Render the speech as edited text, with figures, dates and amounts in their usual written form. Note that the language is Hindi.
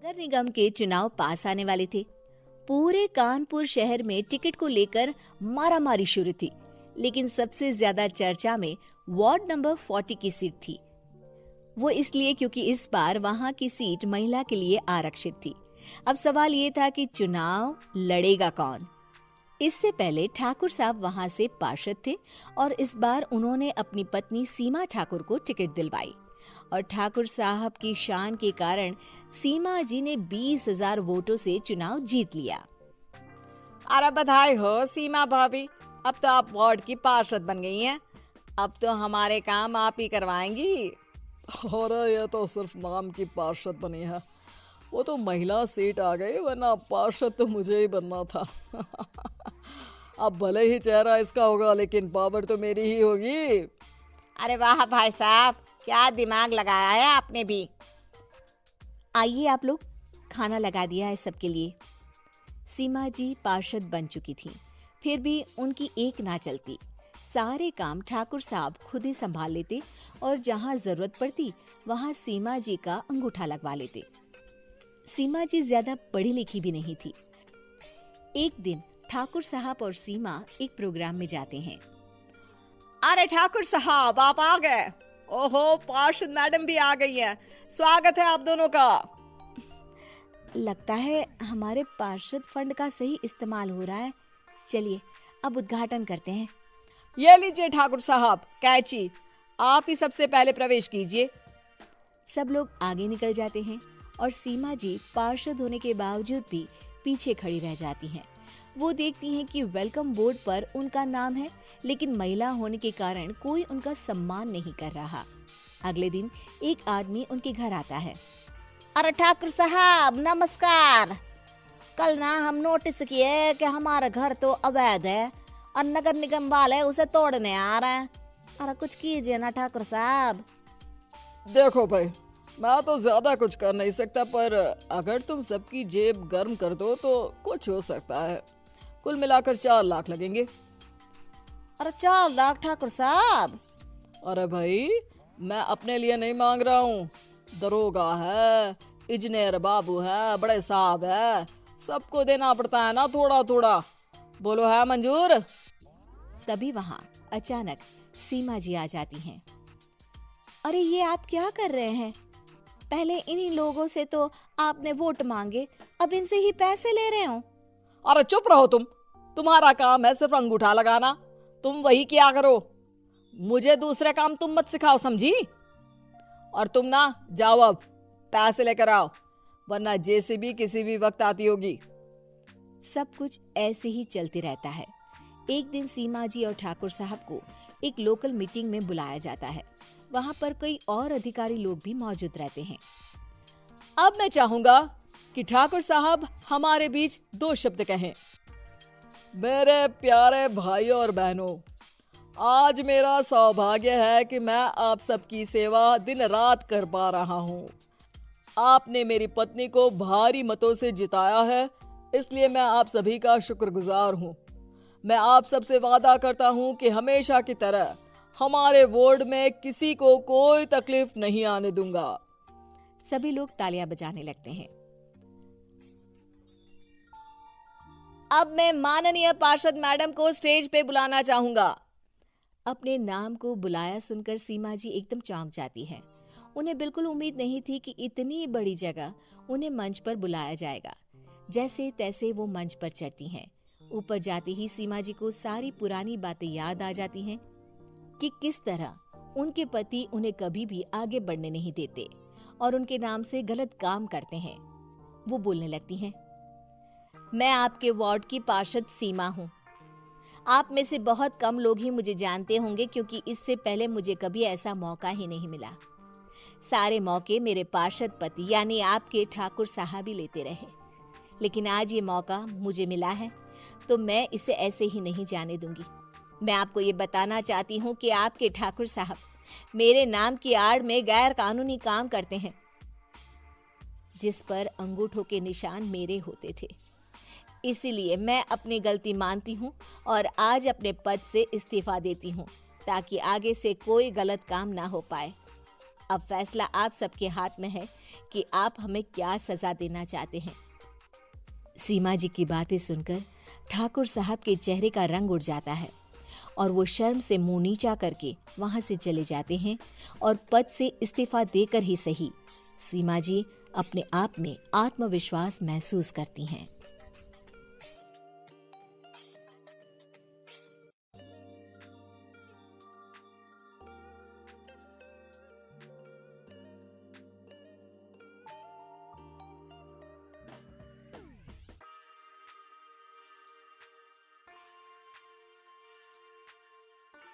नगर निगम के चुनाव पास आने वाले थे। पूरे कानपुर शहर में टिकट को लेकर मारामारी शुरू थी, लेकिन सबसे ज्यादा चर्चा में वार्ड नंबर 40 की सीट थी। वो इसलिए क्योंकि इस बार वहां की सीट महिला के लिए आरक्षित थी। अब सवाल ये था कि चुनाव लड़ेगा कौन। इससे पहले ठाकुर साहब वहां से पार्षद थे और इस बार उन्होंने अपनी पत्नी सीमा ठाकुर को टिकट दिलवाई और ठाकुर साहब की शान के कारण सीमा जी ने 20,000 वोटों से चुनाव जीत लिया। अरे बधाई हो सीमा भाभी, अब तो आप वार्ड की पार्षद बन गई हैं। अब तो हमारे काम आप ही करवाएंगी। अरे ये तो सिर्फ नाम की पार्षद बनी है, वो तो महिला सीट आ गई, वरना पार्षद तो मुझे ही बनना था। अब भले ही चेहरा इसका होगा, लेकिन पावर तो मेरी ही होगी। अरे वाह भाई साहब, क्या दिमाग लगाया है आपने भी। आइए आप लोग, खाना लगा दिया है सबके लिए। सीमा जी पार्षद बन चुकी थी, फिर भी उनकी एक ना चलती। सारे काम ठाकुर साहब खुद ही संभाल लेते और जहां जरूरत पड़ती वहां सीमा जी का अंगूठा लगवा लेते। सीमा जी ज्यादा पढ़ी लिखी भी नहीं थी। एक दिन ठाकुर साहब और सीमा एक प्रोग्राम में जाते हैं। अरे ठाकुर साहब, आप आ गए। ओहो, पार्षद मैडम भी आ गई हैं। स्वागत है आप दोनों का। लगता है हमारे पार्षद फंड का सही इस्तेमाल हो रहा है। चलिए अब उद्घाटन करते हैं। ये लीजिए ठाकुर साहब कैची, आप ही सबसे पहले प्रवेश कीजिए। सब लोग आगे निकल जाते हैं और सीमा जी पार्षद होने के बावजूद भी पीछे खड़ी रह जाती हैं। वो देखती हैं कि वेलकम बोर्ड पर उनका नाम है, लेकिन महिला होने के कारण कोई उनका सम्मान नहीं कर रहा। अगले दिन एक आदमी उनके घर आता है। अरे ठाकुर साहब नमस्कार। कल ना हम नोटिस किए कि हमारा घर तो अवैध है और नगर निगम वाले उसे तोड़ने आ रहे हैं। अरे कुछ कीजिए ना ठाकुर साहब। देखो भाई, मैं तो ज्यादा कुछ कर नहीं सकता, पर अगर तुम सबकी जेब गर्म कर दो तो कुछ हो सकता है। कुल मिलाकर 4 लाख लगेंगे। अरे 4 लाख ठाकुर साहब? अरे भाई, मैं अपने लिए नहीं मांग रहा हूँ। दरोगा है, इंजीनियर बाबू है, बड़े साहब है, सबको देना पड़ता है ना थोड़ा थोड़ा। बोलो है मंजूर? तभी वहां अचानक सीमा जी आ जाती हैं। अरे ये आप क्या कर रहे हैं? पहले इन्हीं लोगों से तो आपने वोट मांगे, अब इनसे ही पैसे ले रहे हो। अरे चुप रहो तुम, तुम्हारा काम है सिर्फ अंगूठा लगाना, तुम वही किया करो। मुझे दूसरे काम तुम मत सिखाओ, समझी? और तुम ना जाओ, अब पैसे लेकर आओ, वरना जेसीबी किसी भी वक्त आती होगी। सब कुछ ऐसे ही चलते रहता है। एक दिन सीमा जी और ठाकुर साहब को एक लोकल मीटिंग में बुलाया जाता है। वहां पर कई और अधिकारी लोग भी मौजूद रहते हैं। अब मैं चाहूंगा कि ठाकुर साहब हमारे बीच 2 शब्द कहें। मेरे प्यारे भाइयों और बहनों, आज मेरा सौभाग्य है कि मैं आप सबकी सेवा दिन रात कर पा रहा हूँ। आपने मेरी पत्नी को भारी मतों से जिताया है, इसलिए मैं आप सभी का शुक्रगुजार हूँ। मैं आप सबसे वादा करता हूँ कि हमेशा की तरह हमारे वार्ड में किसी को कोई तकलीफ नहीं आने दूंगा। सभी लोग तालियां बजाने लगते हैं। अब मैं माननीय पार्षद मैडम को स्टेज पे बुलाना चाहूंगा। अपने नाम को बुलाया सुनकर सीमा जी एकदम चौंक जाती है। उन्हें बिल्कुल उम्मीद नहीं थी कि इतनी बड़ी जगह उन्हें मंच पर बुलाया जाएगा। जैसे तैसे वो मंच पर चढ़ती हैं। ऊपर जाते ही सीमा जी को सारी पुरानी बातें याद आ जाती हैं कि किस तरह उनके पति उन्हें कभी भी आगे बढ़ने नहीं देते और उनके नाम से गलत काम करते हैं। वो बोलने लगती हैं, मैं आपके वार्ड की पार्षद सीमा हूँ। आप में से बहुत कम लोग ही मुझे जानते होंगे, क्योंकि इससे पहले मुझे कभी ऐसा मौका ही नहीं मिला। सारे मौके मेरे पार्षद पति यानी आपके ठाकुर साहब ही लेते रहे, लेकिन आज ये मौका मुझे मिला है तो मैं इसे ऐसे ही नहीं जाने दूंगी। मैं आपको ये बताना चाहती हूँ कि आपके ठाकुर साहब मेरे नाम की आड़ में गैर कानूनी काम करते हैं, जिस पर अंगूठों के निशान मेरे होते थे। इसीलिए मैं अपनी गलती मानती हूँ और आज अपने पद से इस्तीफा देती हूँ, ताकि आगे से कोई गलत काम ना हो पाए। अब फैसला आप सबके हाथ में है कि आप हमें क्या सजा देना चाहते हैं। सीमा जी की बातें सुनकर ठाकुर साहब के चेहरे का रंग उड़ जाता है और वो शर्म से मुंह नीचा करके वहां से चले जाते हैं और पद से इस्तीफा देकर ही सही सीमा जी अपने आप में आत्मविश्वास महसूस करती हैं।